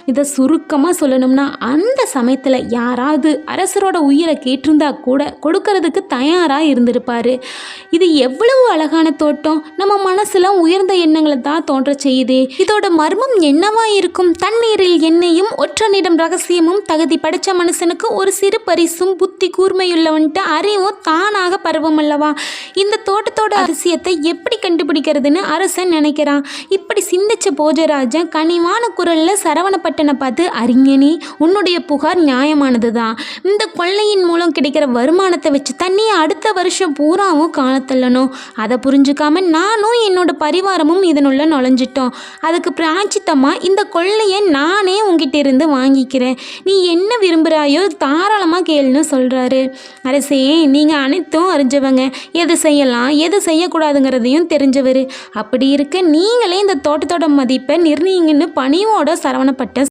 இதை சுருக்கமாக சொல்லணும்னா அந்த சமயத்தில் யாராவது அரசரோட உயிரை கேட்டிருந்தா கூட கொடுக்கறதுக்கு தயாராக இருந்திருப்பார். இது எவ்வளவு அழகான தோட்டம், நம்ம மனசில் உயர்ந்த எண்ணங்களை தான் தோன்ற செய்யுது. இதோட மர்மம் என்னவா இருக்கும்? தண்ணீரில் எண்ணெயும் ஒற்றனிடம் ரகசியமும் தகுதி படைச்ச மனுஷனுக்கு ஒரு சிறு பரிசும் புத்தி கூர்மையுள்ளவன்ட்டு அறிவும் தானாக பருவம் அல்லவா? இந்த தோட்டத்தோட அதிசயத்தை எப்படி கண்டுபிடிக்கிறதுன்னு அரசன் நினைக்கிறான். இப்படி சிந்திச்ச போஜராஜன் கனிவான குரல்ல சரவணப்பட்டனை பார்த்து, அறிஞனே, உன்னுடைய புகார் நியாயமானது தான். இந்த கொள்ளையின் மூலம் கிடைக்கிற வருமானத்தை வச்சு தண்ணியை அடுத்த வருஷம் பூராவும் காணத்தள்ளணும். அதை புரிஞ்சுக்காம நானும் என்னோட பரிவாரமும் இதனுள்ள நுழைஞ்சிட்டோம். அதுக்கு பிராய்ச்சித்தமா இந்த கொள்ளையை நானே உங்ககிட்ட இருந்து வாங்கிக்கிறேன். நீ என்ன விரும்புகிறாயோ தாராளமாக கேளுன்னு சொல்கிறாரு. அரசே, நீங்கள் அனைத்தும் அறிஞ்சவங்க, எது செய்யலாம் எது செய்யக்கூடாதுங்கிறதையும் தெரிஞ்சவர். அப்படி இருக்க நீங்களே இந்த தோட்டத்தோட மதிப்பை நிர்ணயிங்கன்னு பணிவோட சரவணப்பட்ட